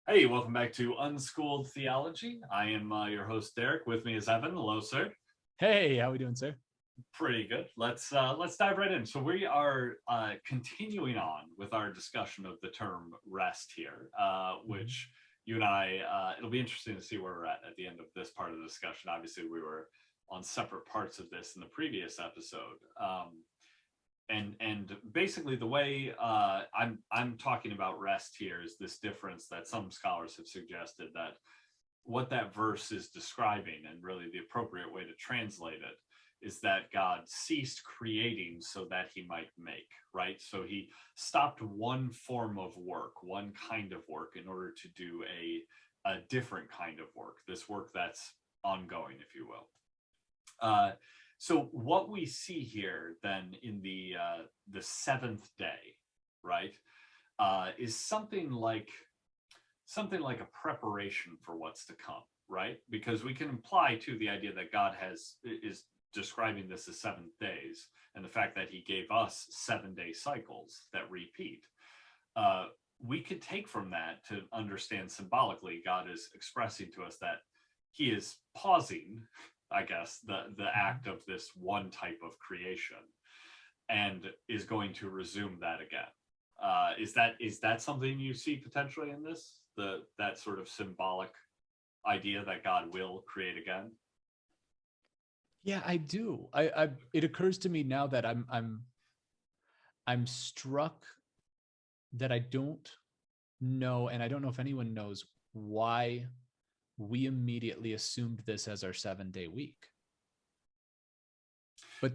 Hey, welcome back to Unschooled Theology. I am your host, Derek. With me is Evan. Hello, sir. Hey, how we doing, sir? Pretty good. Let's dive right in. So we are continuing on with our discussion of the term rest here, which you and I. It'll be interesting to see where we're at the end of this part of the discussion. Obviously, we were on separate parts of this in the previous episode. And basically the way I'm talking about rest here is this difference that some scholars have suggested that what that verse is describing, and really the appropriate way to translate it, is that God ceased creating so that he might make, right? So he stopped one form of work, one kind of work, in order to do a different kind of work, this work that's ongoing, if you will. So what we see here then in the seventh day, right, is something like a preparation for what's to come, right? Because we can imply to the idea that God is describing this as 7 days, and the fact that he gave us 7-day cycles that repeat. We could take from that to understand symbolically God is expressing to us that he is pausing, I guess, the act of this one type of creation, and is going to resume that again. Is that something you see potentially in this? That sort of symbolic idea that God will create again? Yeah, I do. It occurs to me now that I'm struck that I don't know, and I don't know if anyone knows why we immediately assumed this as our 7-day week. But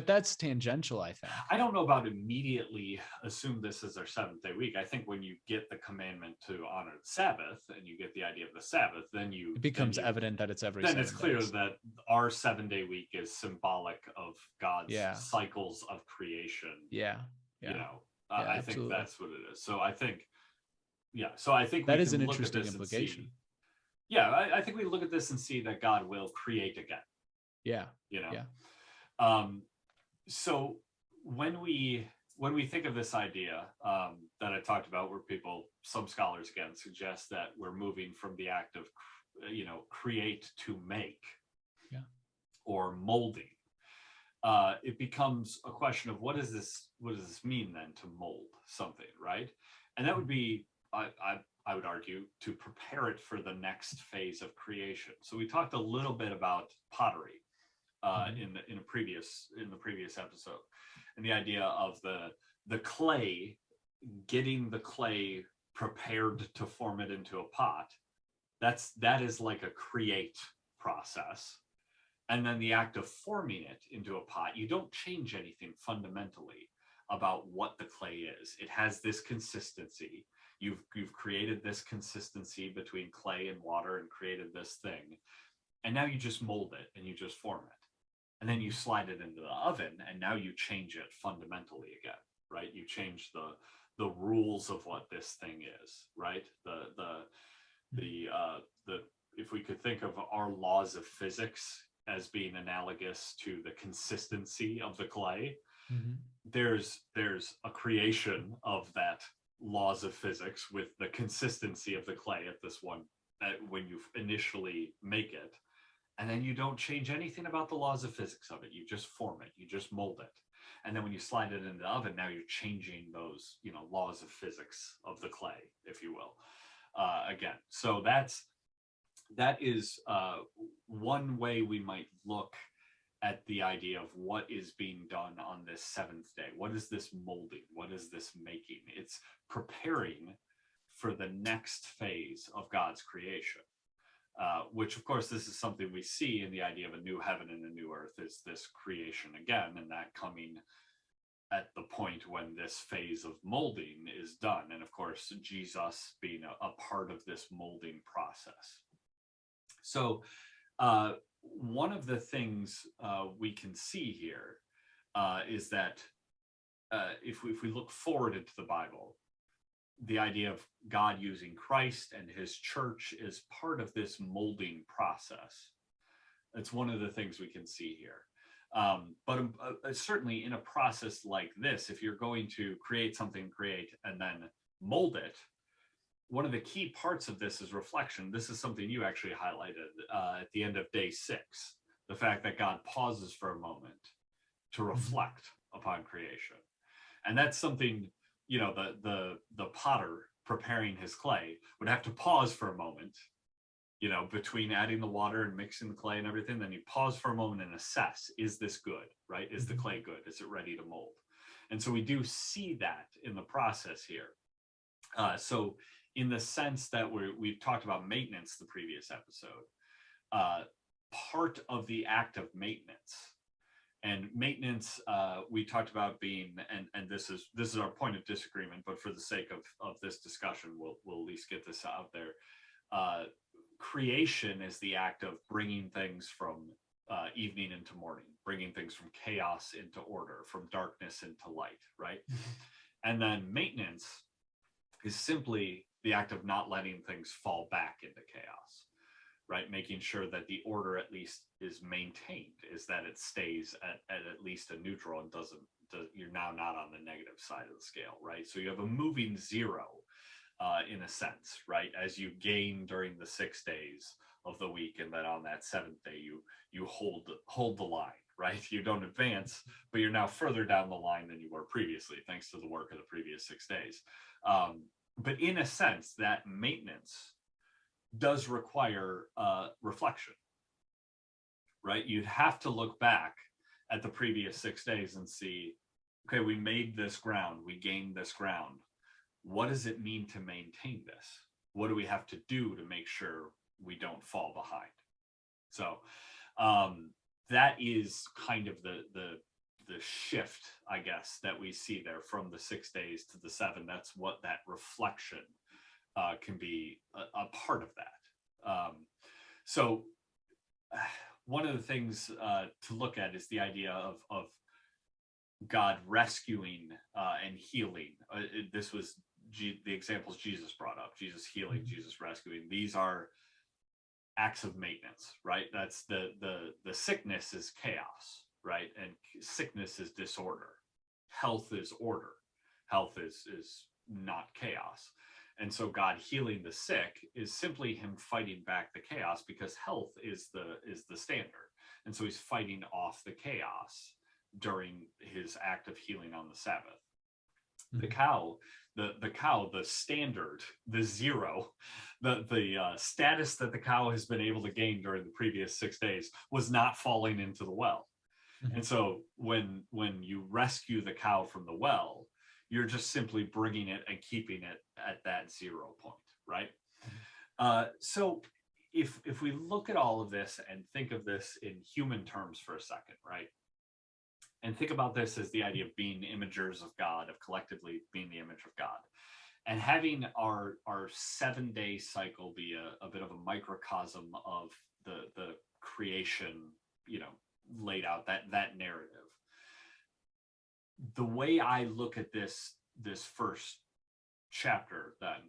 that's tangential, I think. I don't know about immediately assume this as our 7th-day week. I think when you get the commandment to honor the Sabbath and you get the idea of the Sabbath, then it becomes evident that it's every. Then it's clear that our 7-day week is symbolic of God's cycles of creation. Yeah. I think that's what it is. So I think, that is an interesting implication. I think we look at this and see that God will create again. Yeah. So when we think of this idea that I talked about, where some scholars again suggest that we're moving from the act of create to make, or molding, it becomes a question of what does this mean then to mold something, right? And that would be, I would argue, to prepare it for the next phase of creation. So we talked a little bit about pottery in the previous episode, and the idea of the clay, getting the clay prepared to form it into a pot. That is like a create process. And then the act of forming it into a pot, you don't change anything fundamentally about what the clay is. It has this consistency. You've created this consistency between clay and water and created this thing. And now you just mold it and you just form it. And then you slide it into the oven, and now you change it fundamentally again, right? You change the rules of what this thing is, right? If we could think of our laws of physics as being analogous to the consistency of the clay, there's a creation of that laws of physics with the consistency of the clay at this one when you initially make it. And then you don't change anything about the laws of physics of it. You just form it. You just mold it. And then when you slide it into the oven, now you're changing those, laws of physics of the clay, if you will, again. So that is one way we might look at the idea of what is being done on this 7th day. What is this molding? What is this making? It's preparing for the next phase of God's creation. Which, of course, this is something we see in the idea of a new heaven and a new earth, is this creation again, and that coming at the point when this phase of molding is done. And, of course, Jesus being a part of this molding process. So one of the things we can see here is that if we look forward into the Bible, the idea of God using Christ and his church is part of this molding process. It's one of the things we can see here. But certainly in a process like this, if you're going to create something great and then mold it, one of the key parts of this is reflection. This is something you actually highlighted at the end of day 6, the fact that God pauses for a moment to reflect upon creation. And that's something, you know, the potter preparing his clay would have to pause for a moment, you know, between adding the water and mixing the clay and everything. Then you pause for a moment and assess, is this good, right? Is the clay good? Is it ready to mold? And so we do see that in the process here. So in the sense that we've talked about maintenance the previous episode, part of the act of maintenance, and maintenance, we talked about being, and this is our point of disagreement, but for the sake of this discussion, we'll at least get this out there. Creation is the act of bringing things from evening into morning, bringing things from chaos into order, from darkness into light, right? And then maintenance is simply the act of not letting things fall back into chaos, right? Making sure that the order at least is maintained, is that it stays at least a neutral and you're now not on the negative side of the scale, right? So you have a moving zero in a sense, right? As you gain during the 6 days of the week, and then on that 7th day, you hold the line, right? You don't advance, but you're now further down the line than you were previously, thanks to the work of the previous 6 days. But in a sense, that maintenance does require reflection, right? You'd have to look back at the previous 6 days and see, okay, we made this ground, we gained this ground. What does it mean to maintain this? What do we have to do to make sure we don't fall behind? So that is kind of the shift, I guess, that we see there from the 6 days to the 7. That's what that reflection can be a part of that. So one of the things to look at is the idea of God rescuing and healing. This was the examples Jesus brought up: Jesus healing, Jesus rescuing. These are acts of maintenance, right? That's the sickness is chaos, right? And sickness is disorder. Health is order. Health is not chaos. And so God healing the sick is simply him fighting back the chaos, because health is the standard. And so he's fighting off the chaos during his act of healing on the Sabbath. The cow, the standard, the zero, the status that the cow has been able to gain during the previous 6 days was not falling into the well. And so when you rescue the cow from the well, you're just simply bringing it and keeping it at that 0 point, right? So if we look at all of this and think of this in human terms for a second, right? And think about this as the idea of being imagers of God, of collectively being the image of God, and having our 7-day cycle be a bit of a microcosm of the creation, you know, laid out, that narrative. The way I look at this first chapter, then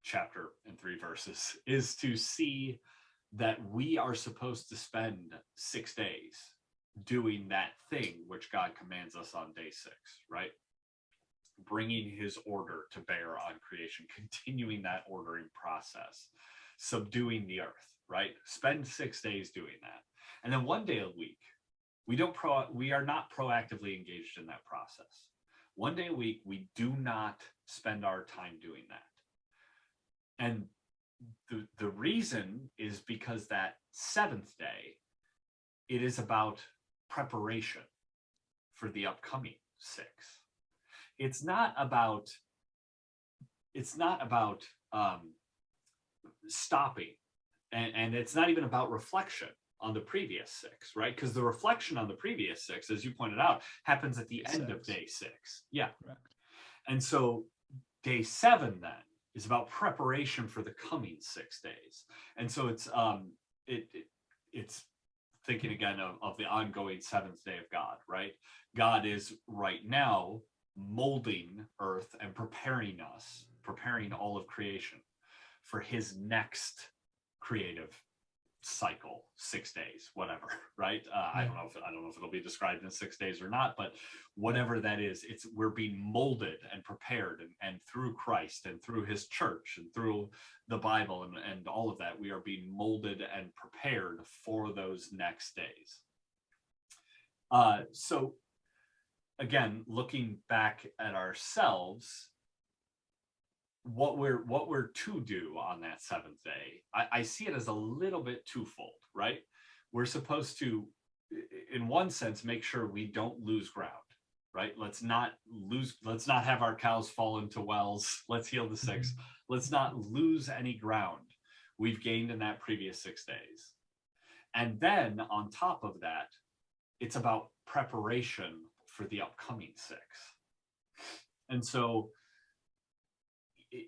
chapter and 3 verses, is to see that we are supposed to spend 6 days doing that thing which God commands us on day 6, right? Bringing his order to bear on creation, continuing that ordering process, subduing the earth, right? Spend 6 days doing that. And then 1 day a week, we are not proactively engaged in that process. 1 day a week, we do not spend our time doing that. And the reason is because that 7th day, it is about preparation for the upcoming 6. It's not about stopping, and it's not even about reflection on the previous 6, right? Because the reflection on the previous 6, as you pointed out, happens at the end of day 6. Yeah. Correct. And so day 7 then is about preparation for the coming 6 days. And so it's thinking again of the ongoing 7th day of God, right? God is right now molding earth and preparing all of creation for his next creative cycle, 6 days, whatever, right? I don't know if it'll be described in 6 days or not, but whatever that is, we're being molded and prepared, and through Christ and through his church and through the Bible and all of that, we are being molded and prepared for those next days. So again, looking back at ourselves, what we're to do on that seventh day, I see it as a little bit twofold, right? We're supposed to, in one sense, make sure we don't lose ground, right? Let's not have our cows fall into wells. Let's heal the sick. Let's not lose any ground we've gained in that previous 6 days. And then on top of that, it's about preparation for the upcoming 6. And so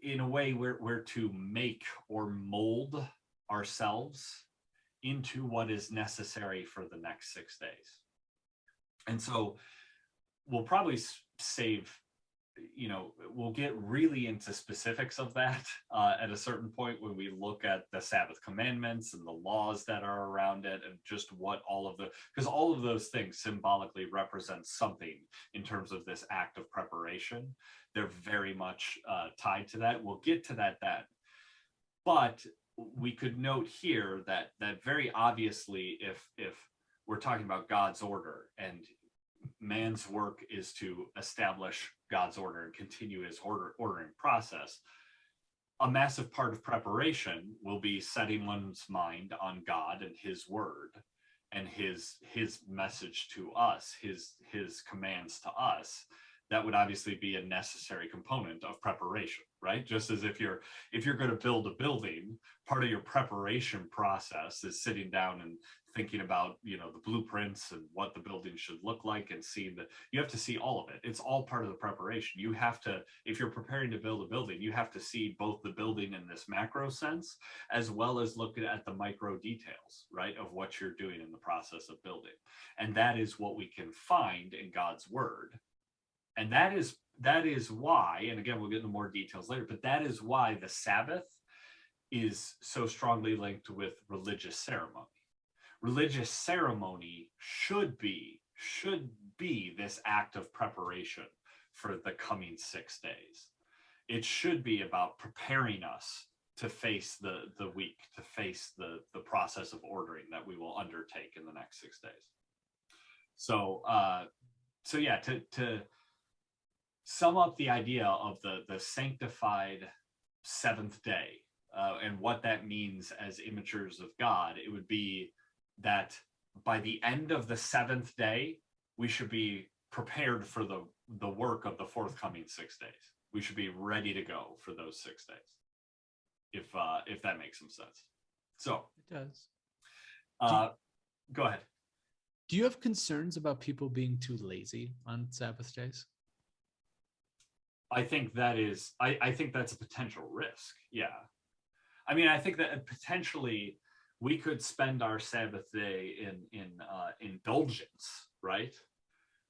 in a way, we're to make or mold ourselves into what is necessary for the next 6 days. And so we'll probably save, we'll get really into specifics of that at a certain point when we look at the Sabbath commandments and the laws that are around it, and just what because all of those things symbolically represent something in terms of this act of preparation. They're very much tied to that. We'll get to that then. But we could note here that very obviously, if we're talking about God's order, and man's work is to establish God's order and continue his ordering process, a massive part of preparation will be setting one's mind on God and his word and his message to us, his commands to us. That would obviously be a necessary component of preparation, right? Just as if you're going to build a building, part of your preparation process is sitting down and thinking about, the blueprints and what the building should look like, and seeing that you have to see all of it. It's all part of the preparation. You have to, if you're preparing to build a building, you have to see both the building in this macro sense, as well as look at the micro details, right, of what you're doing in the process of building. And that is what we can find in God's word. And that is why, and again, we'll get into more details later, but that is why the Sabbath is so strongly linked with religious ceremony. Religious ceremony should be this act of preparation for the coming 6 days. It should be about preparing us to face the week, to face the process of ordering that we will undertake in the next 6 days. So yeah, to sum up the idea of the sanctified seventh day and what that means as imagers of God, it would be that by the end of the seventh day, we should be prepared for the work of the forthcoming 6 days. We should be ready to go for those 6 days, if that makes some sense. So it does. Go ahead. Do you have concerns about people being too lazy on Sabbath days? I think that's a potential risk. Yeah. I mean, I think that potentially we could spend our Sabbath day in indulgence, right?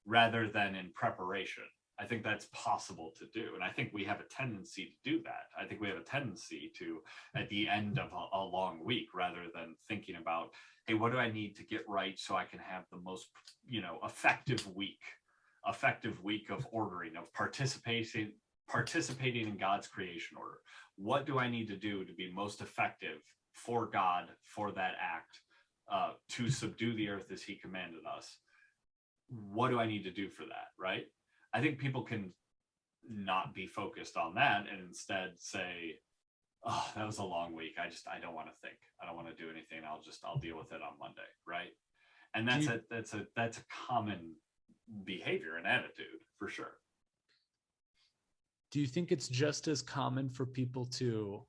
Rather than in preparation. I think that's possible to do. And I think we have a tendency to do that. I think we have a tendency to, at the end of a long week, rather than thinking about, hey, what do I need to get right so I can have the most, effective week of ordering, of participating in God's creation order. What do I need to do to be most effective for God, for that act, to subdue the earth as he commanded us? What do I need to do for that, right? I think people can not be focused on that and instead say, oh, that was a long week. I don't want to think. I don't want to do anything. I'll deal with it on Monday, right? And that's a common behavior and attitude for sure. Do you think it's just as common for people to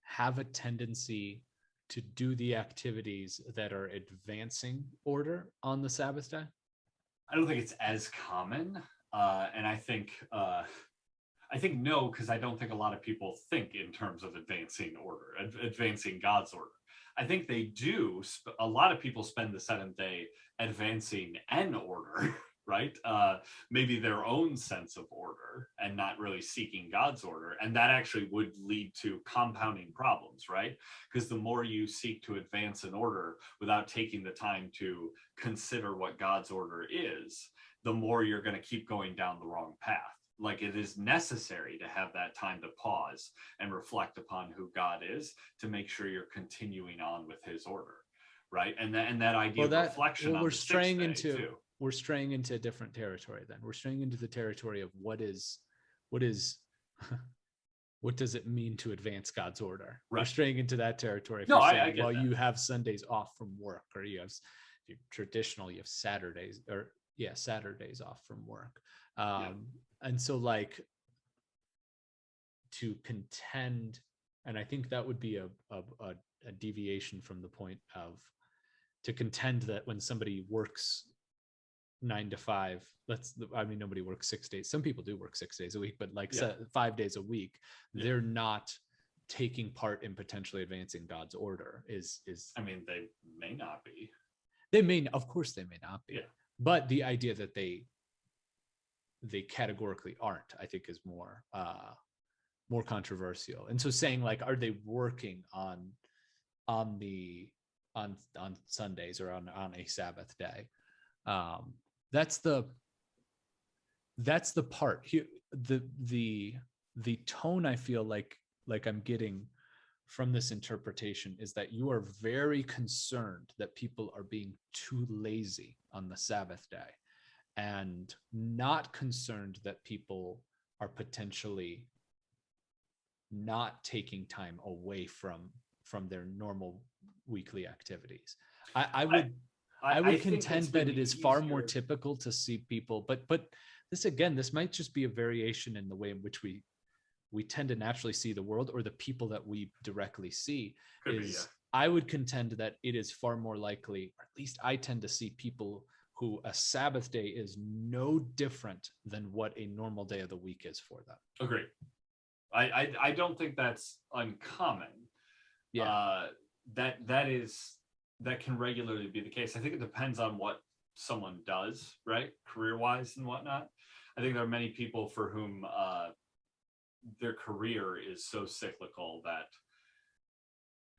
have a tendency to do the activities that are advancing order on the Sabbath day? I don't think it's as common. And I think no, because I don't think a lot of people think in terms of advancing order, advancing God's order. I think they do. A lot of people spend the seventh day advancing an order, right? Maybe their own sense of order and not really seeking God's order. And that actually would lead to compounding problems, right? Because the more you seek to advance an order without taking the time to consider what God's order is, the more you're going to keep going down the wrong path. Like, it is necessary to have that time to pause and reflect upon who God is to make sure you're continuing on with his order, right? And that idea of reflection on we're the straying sixth day into too. We're straying into a different territory. Then we're straying into the territory of what is what does it mean to advance God's order? Right. We're straying into that territory. If No, you're I saying, get well, that. you have Sundays off from work, or you have traditional, you have Saturdays, or Saturdays off from work. And so, like, to contend, and I think that would be a deviation from the point of, to contend that when somebody works 9 to 5, nobody works 6 days. Some people do work 6 days a week, but 5 days a week, they're not taking part in potentially advancing God's order. I mean, they may not be. Of course they may not be. Yeah. But the idea that they categorically aren't, I think, is more controversial. And so saying, like, are they working on Sundays or on a Sabbath day? That's the part here. The tone I feel like I'm getting from this interpretation is that you are very concerned that people are being too lazy on the Sabbath day, and not concerned that people are potentially not taking time away from their normal weekly activities. I would contend that it is far more typical to see people, but this might just be a variation in the way in which we tend to naturally see the world, or the people that we directly see. I would contend that it is far more likely, or at least I tend to see people who a Sabbath day is no different than what a normal day of the week is for them. Agreed. I don't think that's uncommon. Yeah. That can regularly be the case. I think it depends on what someone does, right? Career-wise and whatnot. I think there are many people for whom their career is so cyclical that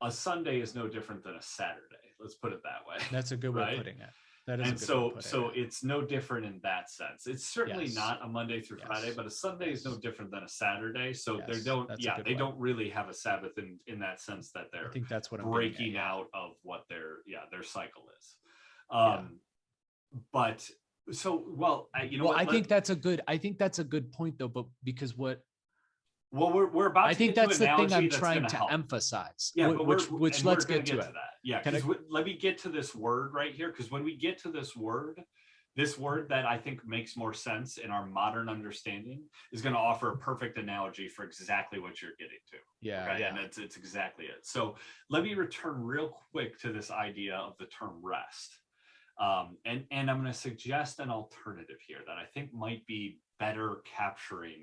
a Sunday is no different than a Saturday. Let's put it that way. That's a good way of putting it. That is, and so it's no different in that sense. It's certainly not a Monday through Friday, but a Sunday is no different than a Saturday. So they don't really have a Sabbath in that sense, that they're, I think that's what I'm breaking out of what their cycle is. But so, well, I think that's a good point though, but because we're about to I think that's the thing I'm trying to emphasize. Yeah, which let's get to it. That. Yeah, let me get to this word right here, because when we get to this word that I think makes more sense in our modern understanding is going to offer a perfect analogy for exactly what you're getting to. Yeah, right? And it's exactly it. So let me return real quick to this idea of the term rest. And I'm going to suggest an alternative here that I think might be better capturing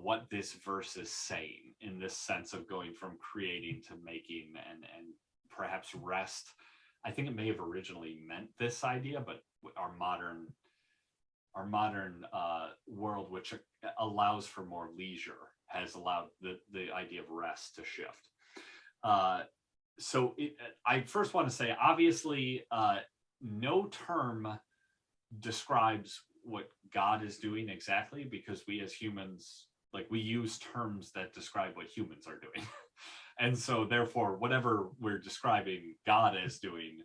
what this verse is saying, in this sense of going from creating to making and perhaps rest. I think it may have originally meant this idea, but our modern world, which allows for more leisure, has allowed the idea of rest to shift. So I first want to say, obviously, no term describes what God is doing exactly, because we as humans, we use terms that describe what humans are doing. And so therefore, whatever we're describing God as doing,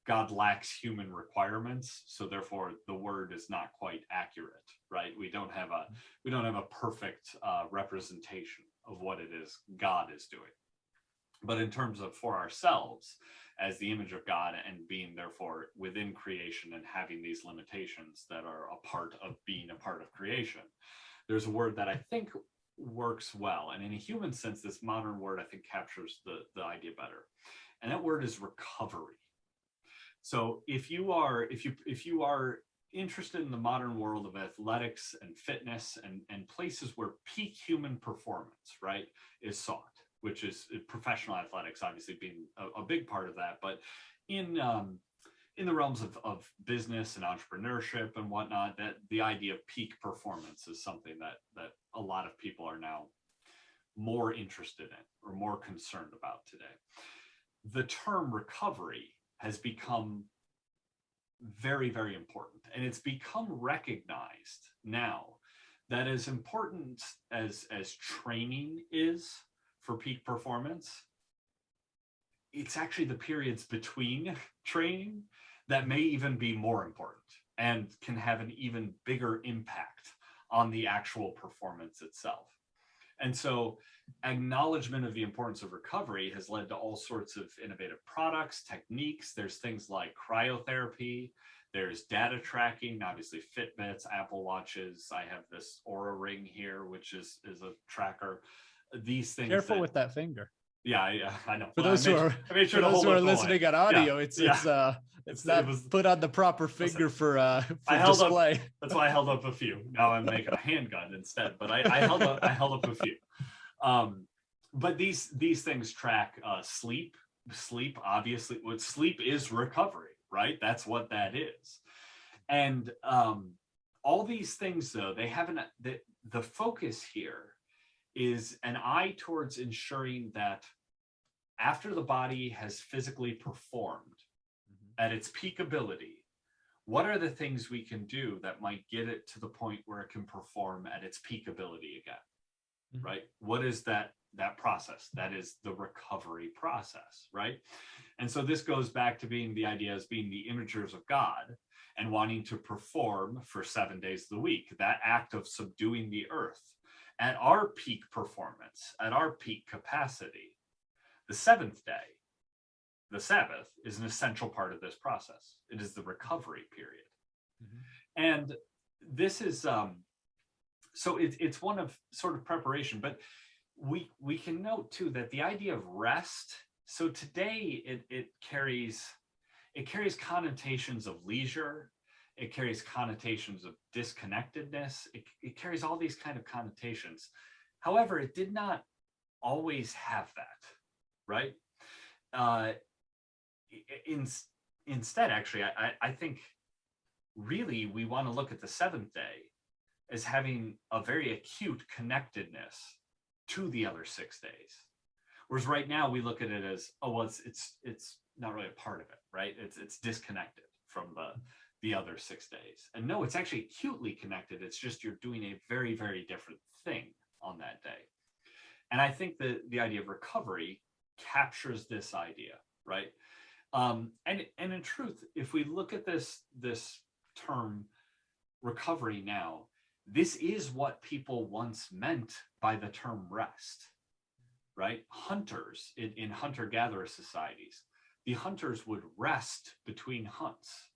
God lacks human requirements. So therefore the word is not quite accurate, right? We don't have a perfect representation of what it is God is doing. But in terms of for ourselves, as the image of God, and being therefore within creation and having these limitations that are a part of being a part of creation, there's a word that I think works well. And in a human sense, this modern word, I think, captures the idea better. And that word is recovery. So if you are interested in the modern world of athletics and fitness and places where peak human performance, right, is sought, which is professional athletics, obviously being a big part of that. But in in the realms of business and entrepreneurship and whatnot, that the idea of peak performance is something that a lot of people are now more interested in or more concerned about today. The term recovery has become very, very important, and it's become recognized now that as important as training is for peak performance, it's actually the periods between training that may even be more important and can have an even bigger impact on the actual performance itself. And so acknowledgement of the importance of recovery has led to all sorts of innovative products, techniques. There's things like cryotherapy, there's data tracking, obviously Fitbits, Apple Watches. I have this Aura ring here, which is a tracker. These things. Careful with that finger. Yeah, I know. For those who are listening on audio, it's not put on the proper finger for display. That's why I held up a few. Now I'm making a handgun instead, but I held up a few. But these things track sleep. Sleep, obviously, what sleep is recovery, right? That's what that is. And all these things, though, they have the focus here is an eye towards ensuring that after the body has physically performed at its peak ability, what are the things we can do that might get it to the point where it can perform at its peak ability again, right? What is that process? That is the recovery process, right? And so this goes back to being the idea as being the imagers of God and wanting to perform for 7 days of the week, that act of subduing the earth at our peak performance, at our peak capacity. The seventh day, the Sabbath, is an essential part of this process. It is the recovery period. And this is, so it's one of sort of preparation, but we can note too that the idea of rest, so today it carries connotations of leisure, it carries connotations of disconnectedness, it carries all these kind of connotations. However, it did not always have that, right? Instead, actually, I think really we want to look at the seventh day as having a very acute connectedness to the other 6 days. Whereas right now we look at it as, oh, well, it's not really a part of it, right? It's disconnected from the other 6 days. And no, it's actually acutely connected. It's just you're doing a very, very different thing on that day. And I think the idea of recovery captures this idea, right? And in truth, if we look at this term recovery now, this is what people once meant by the term rest, right? Hunters in hunter-gatherer societies, the hunters would rest between hunts.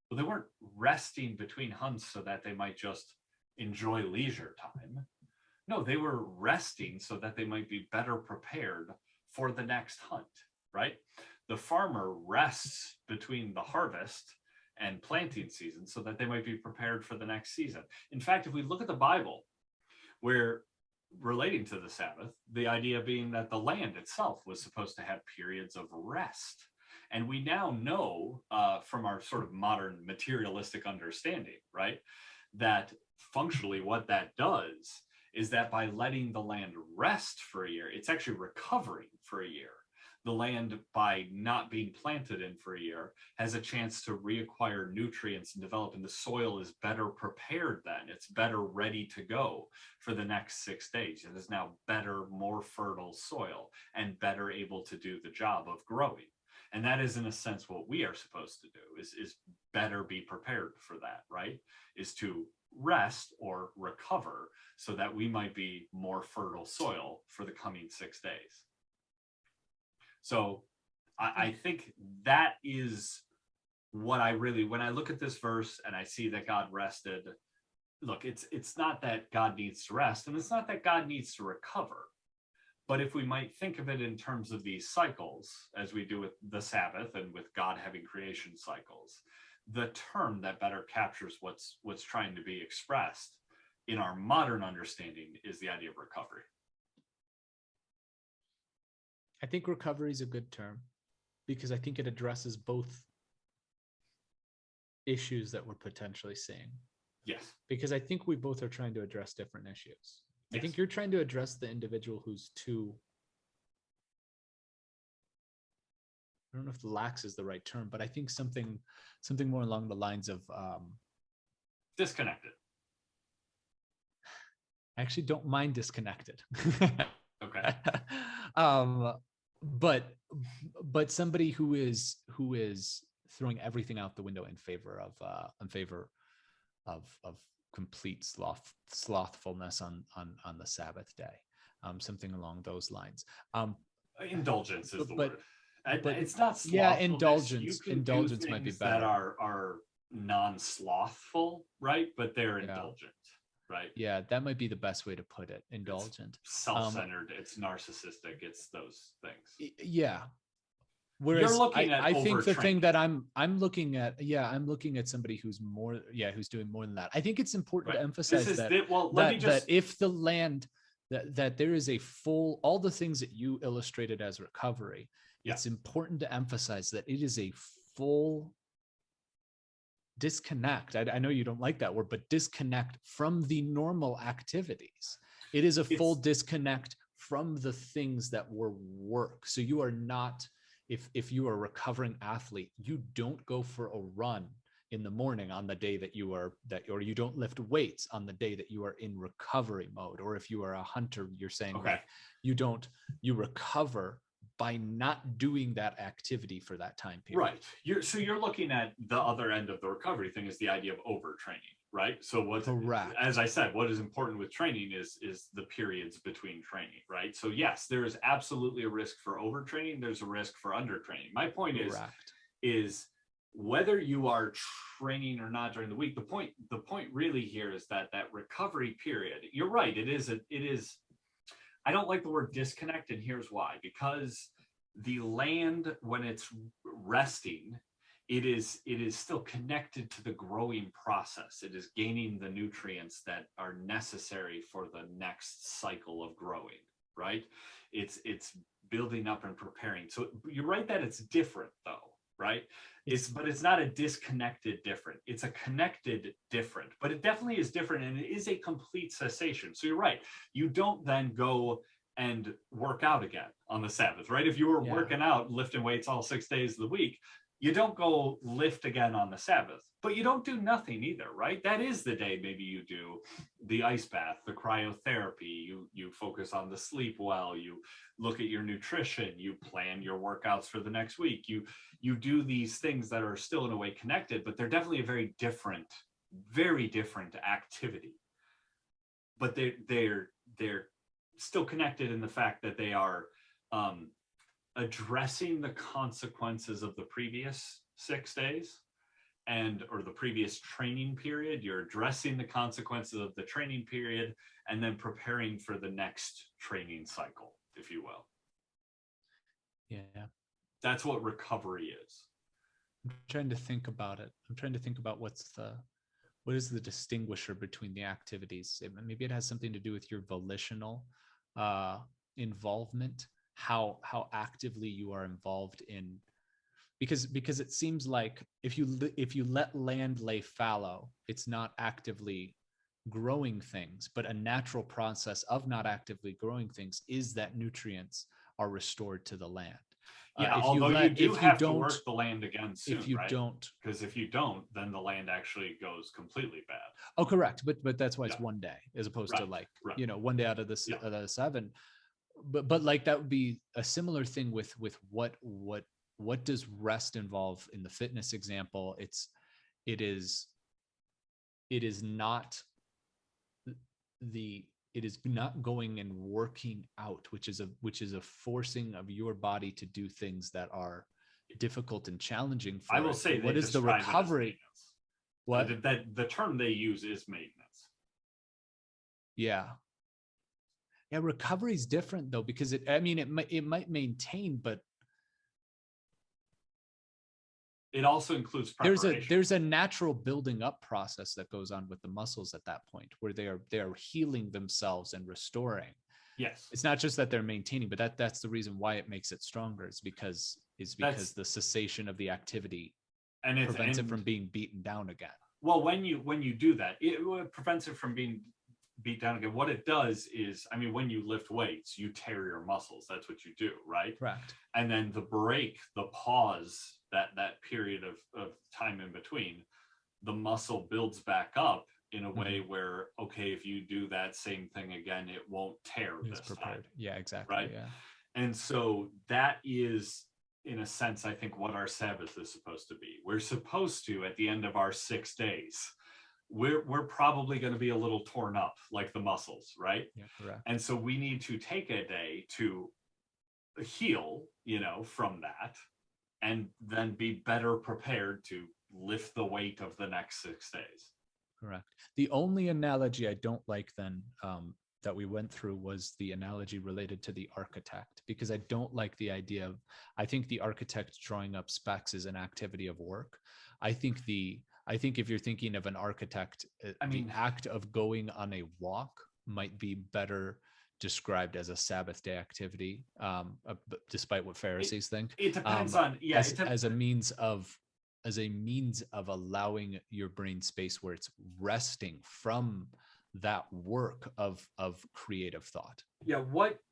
Well, they weren't resting between hunts so that they might just enjoy leisure time. No, they were resting so that they might be better prepared for the next hunt, right? The farmer rests between the harvest and planting season so that they might be prepared for the next season. In fact, if we look at the Bible, where relating to the Sabbath, the idea being that the land itself was supposed to have periods of rest. And we now know from our sort of modern materialistic understanding, right, that functionally what that does is that by letting the land rest for a year, it's actually recovering for a year. The land, by not being planted in for a year, has a chance to reacquire nutrients and develop, and the soil is better prepared then. It's better ready to go for the next 6 days. It is now better, more fertile soil and better able to do the job of growing. And that is, in a sense, what we are supposed to do, is better be prepared for that, right? Is to rest or recover so that we might be more fertile soil for the coming 6 days. So I think that is what I really, when I look at this verse and I see that God rested, look, it's not that God needs to rest, and it's not that God needs to recover. But if we might think of it in terms of these cycles, as we do with the Sabbath and with God having creation cycles, the term that better captures what's trying to be expressed in our modern understanding is the idea of recovery. I think recovery is a good term because I think it addresses both issues that we're potentially seeing? Yes. Because I think we both are trying to address different issues. I Yes. think you're trying to address the individual who's too, I don't know if lax is the right term, but I think something more along the lines of Disconnected. I actually don't mind disconnected. Okay. But somebody who is throwing everything out the window in favor of complete slothfulness on the Sabbath day, something along those lines. Indulgence is the but word. It's not slothfulness. Yeah, indulgence. You can Indulgence do might be things better. that are non-slothful, right? But they're indulgent, right? Yeah, that might be the best way to put it. Indulgent. It's self-centered. It's narcissistic. It's those things. Yeah. Whereas you're looking at I think the thing overtraining. that I'm looking at somebody who's more, who's doing more than that. I think it's important to emphasize that if the land, that there is a full, all the things that you illustrated as recovery, it's important to emphasize that it is a full disconnect. I know you don't like that word, but disconnect from the normal activities. It is a full disconnect from the things that were work. So you are not, if you are a recovering athlete, you don't go for a run in the morning on the day that you are or you don't lift weights on the day that you are in recovery mode. Or if you are a hunter, you're saying like you recover by not doing that activity for that time period. Right. You're looking at the other end of the recovery thing is the idea of overtraining, right? So as I said, what is important with training is the periods between training, right? So yes, there is absolutely a risk for overtraining. There's a risk for undertraining. My point is whether you are training or not during the week, the point really here is that recovery period, you're right. It is, I don't like the word disconnect, and here's why. Because the land, when it's resting, it is still connected to the growing process. It is gaining the nutrients that are necessary for the next cycle of growing, right? It's building up and preparing. So you're right that it's different though, right? But it's not a disconnected different. It's a connected different, but it definitely is different, and it is a complete cessation. So you're right. You don't then go and work out again on the Sabbath, right? If you were working out, lifting weights all 6 days of the week, you don't go lift again on the Sabbath, but you don't do nothing either, right? That is the day maybe you do the ice bath, the cryotherapy, you focus on the sleep well, you look at your nutrition, you plan your workouts for the next week, you do these things that are still in a way connected, but they're definitely a very different activity. But they're still connected in the fact that they are addressing the consequences of the previous 6 days or the previous training period. You're addressing the consequences of the training period and then preparing for the next training cycle, if you will. Yeah. That's what recovery is. I'm trying to think about it. I'm trying to think about what is the distinguisher between the activities. Maybe it has something to do with your volitional involvement, how actively you are involved in, because it seems like if you let land lay fallow, it's not actively growing things, but a natural process of not actively growing things is that nutrients are restored to the land. Although you do have to work the land again soon, if you right? don't, because if you don't, then the land actually goes completely bad. Oh, correct. But that's why it's 1 day as opposed to 1 day out of the 7. But like that would be a similar thing with what does rest involve in the fitness example? It is not going and working out, which is a forcing of your body to do things that are difficult and challenging for I will say, what is the recovery? What the term they use is maintenance. Yeah, recovery is different though, because it might maintain, but it also includes preparation. There's a natural building up process that goes on with the muscles at that point, where they are healing themselves and restoring. Yes, it's not just that they're maintaining, but that's the reason why it makes it stronger. Is because the cessation of the activity and it's prevents it from being beaten down again. Well, when you do that, it prevents it from being beat down again. What it does is, I mean, when you lift weights, you tear your muscles. That's what you do, right? Correct. And then the break, the pause, that period of time in between, the muscle builds back up in a way where, okay, if you do that same thing again, it won't tear this time. Yeah, exactly. Right. Yeah. And so that is, in a sense, I think what our Sabbath is supposed to be. We're supposed to, at the end of our 6 days, we're probably going to be a little torn up, like the muscles, right? Yeah, correct. And so we need to take a day to heal, from that, and then be better prepared to lift the weight of the next 6 days. Correct. The only analogy I don't like then that we went through was the analogy related to the architect, because I don't like the idea of, I think the architect drawing up specs is an activity of work. I think if you're thinking of an architect, the act of going on a walk might be better described as a Sabbath day activity, despite what Pharisees think. It depends on, yeah, as a means of allowing your brain space where it's resting from that work of creative thought. Yeah,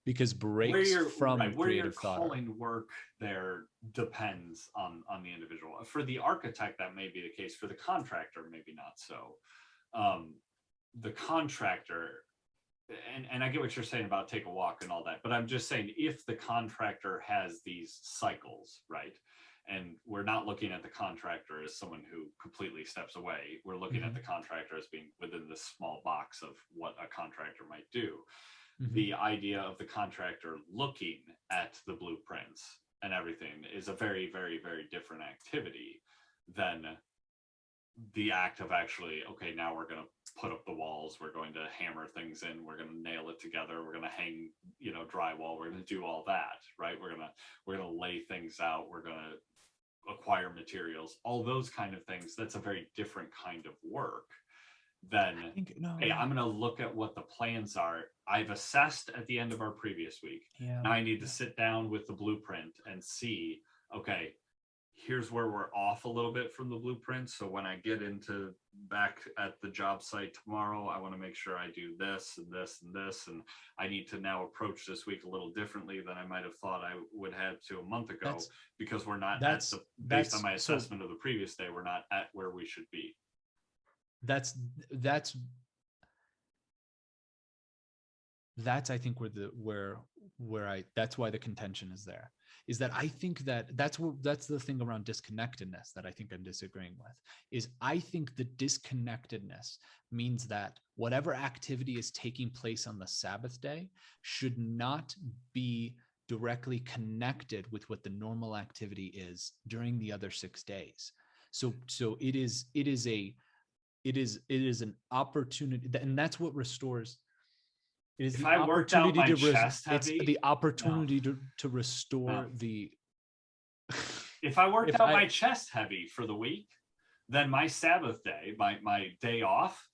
because breaks from where creative you're thought calling work there depends on the individual. For the architect, that may be the case. For the contractor, maybe not so. The contractor, and I get what you're saying about take a walk and all that, but I'm just saying, if the contractor has these cycles, right? And we're not looking at the contractor as someone who completely steps away. We're looking at the contractor as being within this small box of what a contractor might do. The idea of the contractor looking at the blueprints and everything is a very, very, very different activity than the act of actually, okay, now we're going to put up the walls, we're going to hammer things in, we're going to nail it together, we're going to hang, drywall, we're going to do all that, right? We're going to lay things out, we're going to acquire materials, all those kind of things. That's a very different kind of work than, hey, I'm going to look at what the plans are. I've assessed at the end of our previous week. Now I need to sit down with the blueprint and see, okay, here's where we're off a little bit from the blueprint. So when I get into back at the job site tomorrow, I want to make sure I do this and this and this. And I need to now approach this week a little differently than I might have thought I would have to a month ago, because we're not based on my assessment of the previous day, we're not at where we should be. That's I think that's why the contention is there, is that I think that's the thing around disconnectedness that I think I'm disagreeing with, is I think the disconnectedness means that whatever activity is taking place on the Sabbath day should not be directly connected with what the normal activity is during the other 6 days. So it is an opportunity, and that's what restores. It is if I worked out my chest heavy, it's the opportunity to restore the. If I worked out my chest heavy for the week, then my Sabbath day, my day off,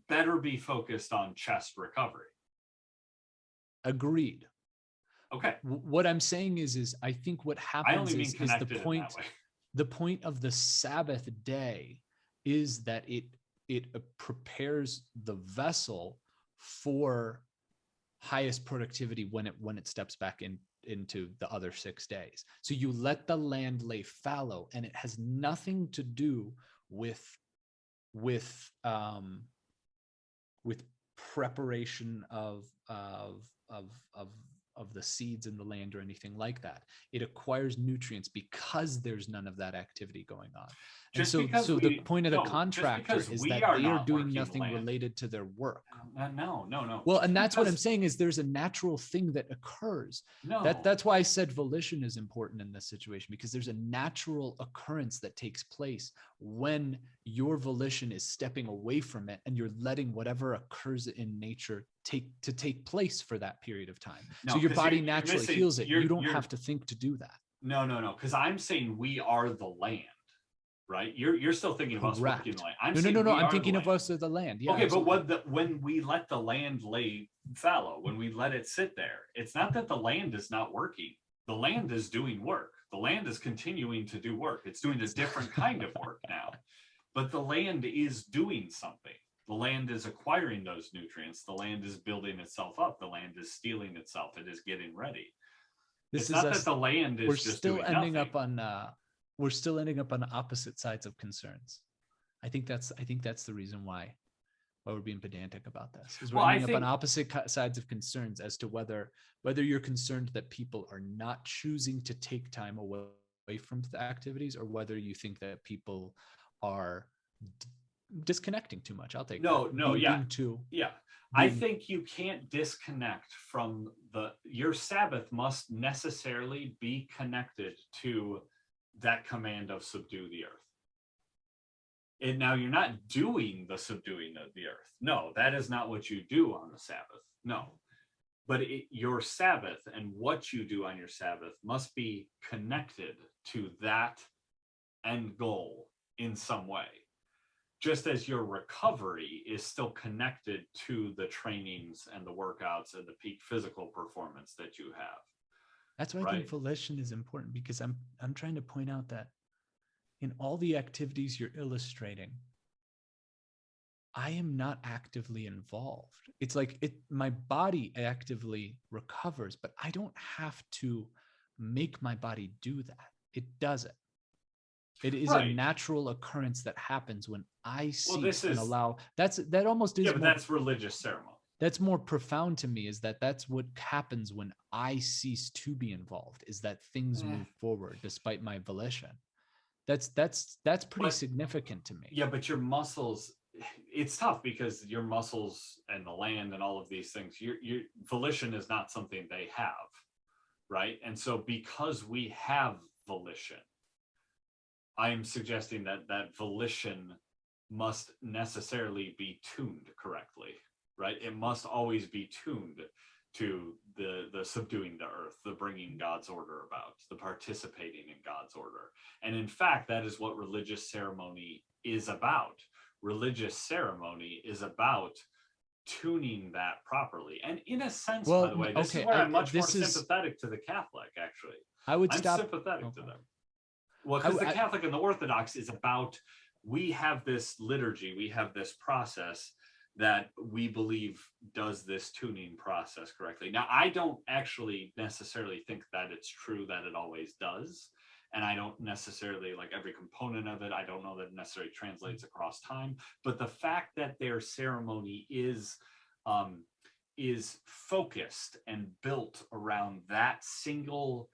better be focused on chest recovery. Agreed. Okay. What I'm saying is I think what happens is the point of the Sabbath day is that it prepares the vessel for highest productivity when it steps back into the other 6 days. So you let the land lay fallow, and it has nothing to do with preparation of the seeds in the land or anything like that. It acquires nutrients because there's none of that activity going on. And so the point of the contractor is that they are doing nothing related to their work. No. Well, and that's what I'm saying is there's a natural thing that occurs. That's why I said volition is important in this situation, because there's a natural occurrence that takes place when your volition is stepping away from it and you're letting whatever occurs in nature take place for that period of time. So your body naturally heals it. You don't have to think to do that. No. Because I'm saying we are the land. Right, you're still thinking of us working the land. No. I'm thinking of us as the land. Yeah, okay, absolutely. But when we let the land lay fallow, when we let it sit there, it's not that the land is not working. The land is doing work. The land is continuing to do work. It's doing a different kind of work now, but the land is doing something. The land is acquiring those nutrients. The land is building itself up. The land is stealing itself. It is getting ready. It's not that the land is just doing nothing. We're still ending up on opposite sides of concerns. I think that's the reason why we're being pedantic about this. Is we're ending up on opposite sides of concerns as to whether you're concerned that people are not choosing to take time away from the activities, or whether you think that people are disconnecting too much. I'll take I think you can't disconnect from your Sabbath must necessarily be connected to that command of subdue the earth. And now you're not doing the subduing of the earth. No, that is not what you do on the Sabbath. No. But your Sabbath and what you do on your Sabbath must be connected to that end goal in some way. Just as your recovery is still connected to the trainings and the workouts and the peak physical performance that you have. That's why I think volition is important, because I'm trying to point out that in all the activities you're illustrating, I am not actively involved. It's like my body actively recovers, but I don't have to make my body do that. It does it. It is a natural occurrence that happens when I cease and allow. That almost is. Yeah, but that's religious ceremony. That's more profound to me. Is that's what happens when I cease to be involved? Is that things move forward despite my volition? That's pretty significant to me. Yeah, but your muscles. It's tough because your muscles and the land and all of these things. Your volition is not something they have, right? And so because we have volition, I am suggesting that volition must necessarily be tuned correctly, right? It must always be tuned to the subduing the earth, the bringing God's order about, the participating in God's order. And in fact, that is what religious ceremony is about. Religious ceremony is about tuning that properly. And in a sense, by the way, this is where I'm much more sympathetic to the Catholic, actually. I'm sympathetic to them. Well, because the Catholic and the Orthodox is about, we have this liturgy, we have this process that we believe does this tuning process correctly. Now, I don't actually necessarily think that it's true that it always does. And I don't necessarily like every component of it. I don't know that it necessarily translates across time. But the fact that their ceremony is focused and built around that single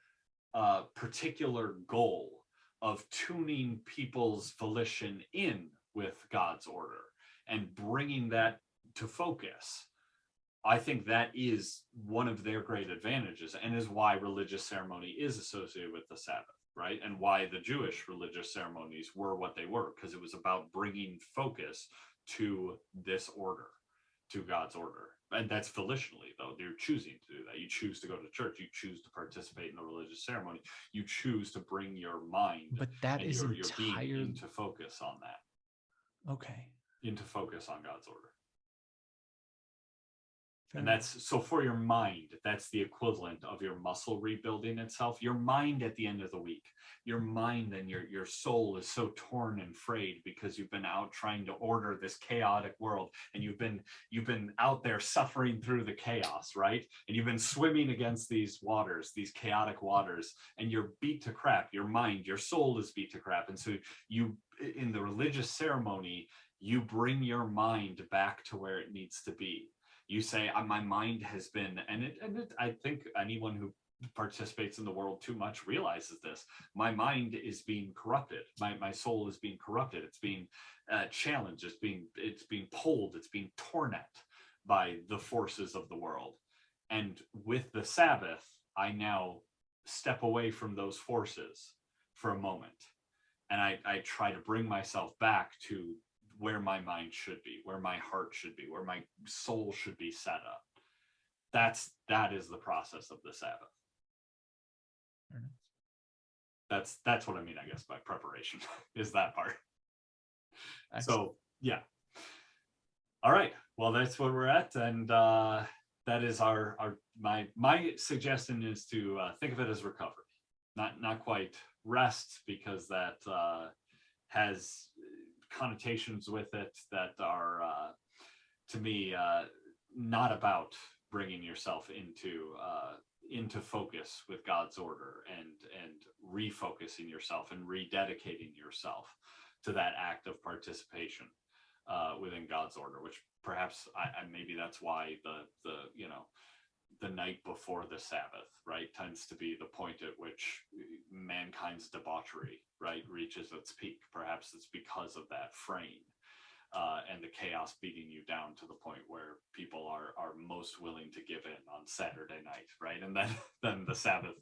particular goal of tuning people's volition in with God's order and bringing that to focus, I think that is one of their great advantages, and is why religious ceremony is associated with the Sabbath, right? And why the Jewish religious ceremonies were what they were, because it was about bringing focus to this order, to God's order. And that's volitionally, though. You're choosing to do that. You choose to go to church. You choose to participate in the religious ceremony. You choose to bring your mind, but that is your being into focus on that. Okay. Into focus on God's order. And that's, so for your mind, that's the equivalent of your muscle rebuilding itself. Your mind at the end of the week, your mind and your soul is so torn and frayed because you've been out trying to order this chaotic world, and you've been out there suffering through the chaos, right? And you've been swimming against these waters, these chaotic waters, and you're beat to crap. Your mind, your soul is beat to crap. And so you, in the religious ceremony, you bring your mind back to where it needs to be. You say, my mind has been, I think anyone who participates in the world too much realizes this. My mind is being corrupted. My soul is being corrupted. It's being challenged. It's being pulled. It's being torn at by the forces of the world. And with the Sabbath, I now step away from those forces for a moment. And I try to bring myself back to where my mind should be, where my heart should be, where my soul should be set up. That is the process of the Sabbath. That's what I mean, I guess, by preparation is that part. Excellent. So yeah. All right. Well, that's where we're at. And that is our my suggestion is to think of it as recovery, not quite rest, because that has connotations with it that are to me not about bringing yourself into focus with God's order and refocusing yourself and rededicating yourself to that act of participation within God's order, which perhaps I maybe that's why the you know the night before the Sabbath, right, tends to be the point at which mankind's debauchery, right, reaches its peak. Perhaps it's because of that frame and the chaos beating you down to the point where people are most willing to give in on Saturday night, right, and then the Sabbath,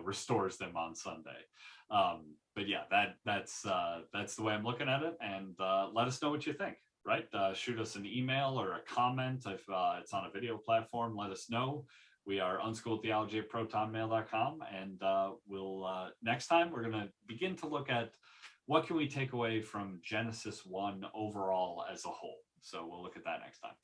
restores them on Sunday. But yeah, that's the way I'm looking at it, and let us know what you think. Right, shoot us an email or a comment if it's on a video platform. Let us know. We are unschooledtheology@protonmail.com, and we'll next time we're going to begin to look at what can we take away from Genesis 1 overall as a whole. So we'll look at that next time.